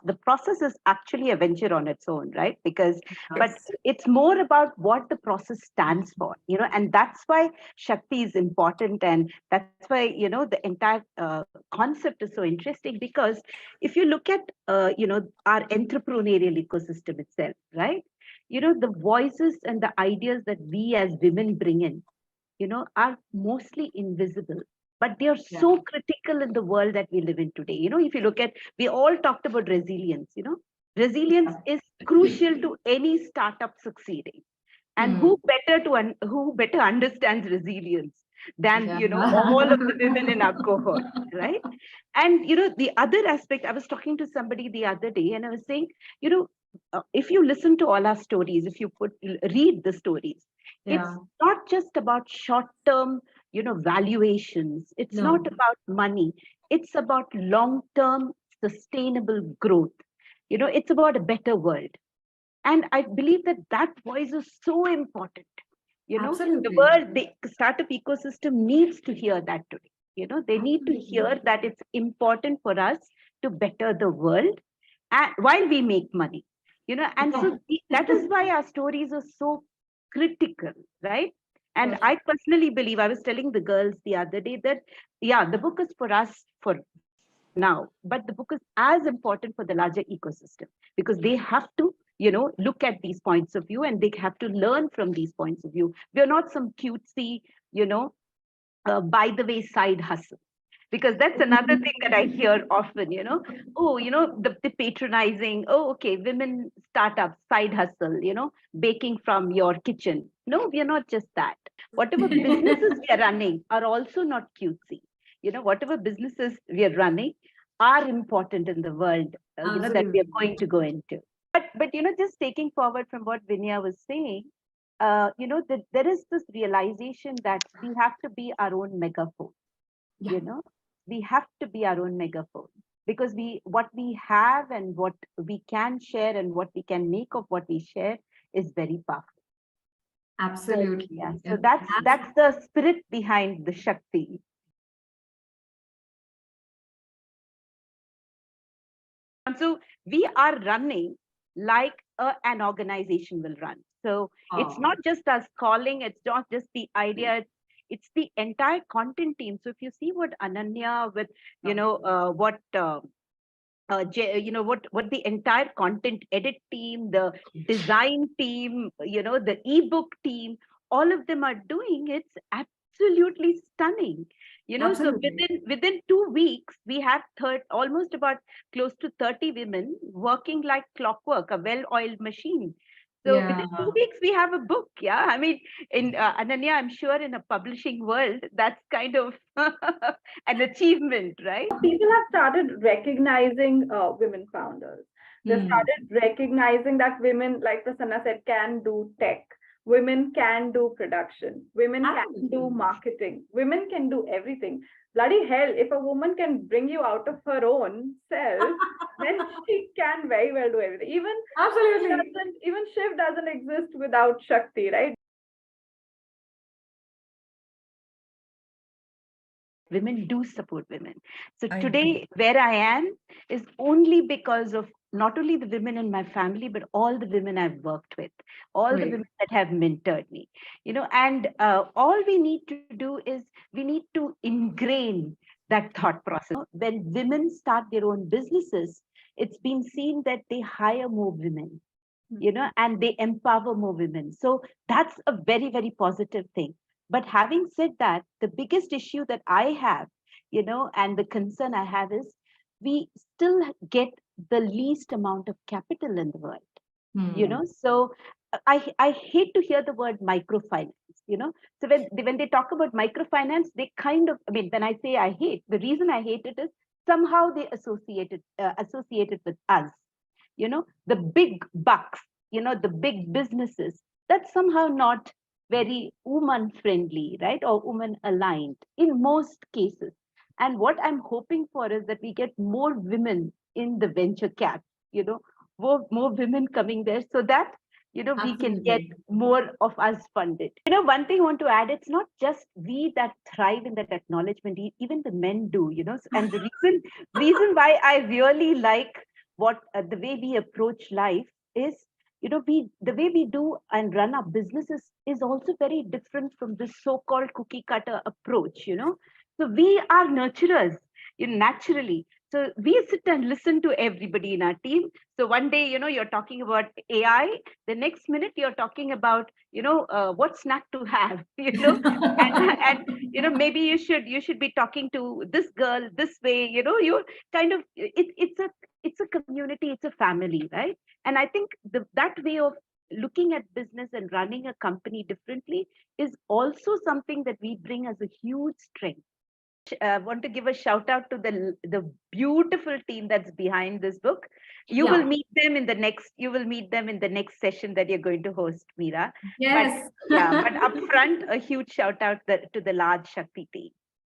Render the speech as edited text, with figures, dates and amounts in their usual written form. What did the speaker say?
the process is actually a venture on its own, right? Because, but Yes. it's more about what the process stands for, and that's why Shakti is important. And that's why, the entire concept is so interesting, because if you look at, our entrepreneurial ecosystem itself, right? The voices and the ideas that we as women bring in, are mostly invisible, but they are Yeah. so critical in the world that we live in today. If you look at, we all talked about resilience, resilience is crucial to any startup succeeding. And Hmm. who better understands resilience than, Yeah. all of the women in our cohort, right? And, the other aspect, I was talking to somebody the other day and I was saying, you know, if you listen to all our stories, if you read the stories, it's Yeah. not just about short term, valuations. It's not No. about money. It's about long term sustainable growth. It's about a better world. And I believe that that voice is so important. The Absolutely. world, the startup ecosystem needs to hear that today. They need to Absolutely. hear that it's important for us to better the world, and while we make money. And Yeah. so that is why our stories are so critical, right? And I Perfect. personally believe, I was telling the girls the other day that, yeah, the book is for us for now, but the book is as important for the larger ecosystem, because they have to, look at these points of view and they have to learn from these points of view. We're not some cutesy, you know, by the way side hustle, because that's another thing that I hear often. Oh, the patronizing, oh, okay, women startups, side hustle, baking from your kitchen. No, we are not just that. Whatever businesses we are running are also not cutesy. Whatever businesses we are running are important in the world, that we are Absolutely. going to go into. But just taking forward from what Vinya was saying, that there is this realization that we have to be our own megaphone. Yeah. you know we have to be our own megaphone, because what we have and what we can share and what we can make of what we share is very powerful. So yeah, Absolutely. so And that's the spirit behind the Shakti. And so we are running like an organization will run. So it's oh, not just us calling, it's not just the idea, it's the entire content team. So if you see what Ananya with, what what the entire content edit team, the design team, the ebook team, all of them are doing, it's absolutely stunning. So absolutely. within 2 weeks we have almost about close to 30 women working like clockwork, a well-oiled machine. So Yeah. within 2 weeks we have a book. Yeah, I mean, in Ananya, I'm sure in a publishing world that's kind of an achievement, right? People have started recognizing women founders. They Hmm. started recognizing that women, like Prasanna said, can do tech. Women can do production. Women can do Absolutely. marketing. Women can do everything. Bloody hell, if a woman can bring you out of her own self, then she can very well do everything. Absolutely. Even Shiv doesn't exist without Shakti, right? Women do support women. So I agree. today, where I am is only because of not only the women in my family, but all the women I've worked with, all the Great. women that have mentored me. And all we need to do is we need to ingrain that thought process. When women start their own businesses, it's been seen that they hire more women, and they empower more women. So that's a very, very positive thing. But having said that, the biggest issue that I have, and the concern I have is we still get the least amount of capital in the world. Hmm. So I hate to hear the word microfinance. So when they talk about microfinance, they kind of, I mean, when I say I hate, the reason I hate it is somehow they associate it with us, the big bucks, the big businesses. That's somehow not very woman friendly, right? Or woman aligned in most cases. And what I'm hoping for is that we get more women in the venture cap, you know more women coming there, so that we can get Absolutely. more of us funded. One thing I want to add, it's not just we that thrive in that acknowledgement, even the men do. And the reason why I really like what the way we approach life is, the way we do and run our businesses is also very different from this so-called cookie cutter approach. So we are nurturers, naturally. So we sit and listen to everybody in our team. So one day, you're talking about AI. The next minute, you're talking about, what snack to have, and maybe you should be talking to this girl this way. You're kind of it's a community, it's a family, right? And I think that way of looking at business and running a company differently is also something that we bring as a huge strength. Want to give a shout out to the beautiful team that's behind this book. You will Yeah. meet them in the next. You will meet them in the next session that you're going to host, Meera. But Yes. yeah, but upfront, a huge shout out to the large Shakti team.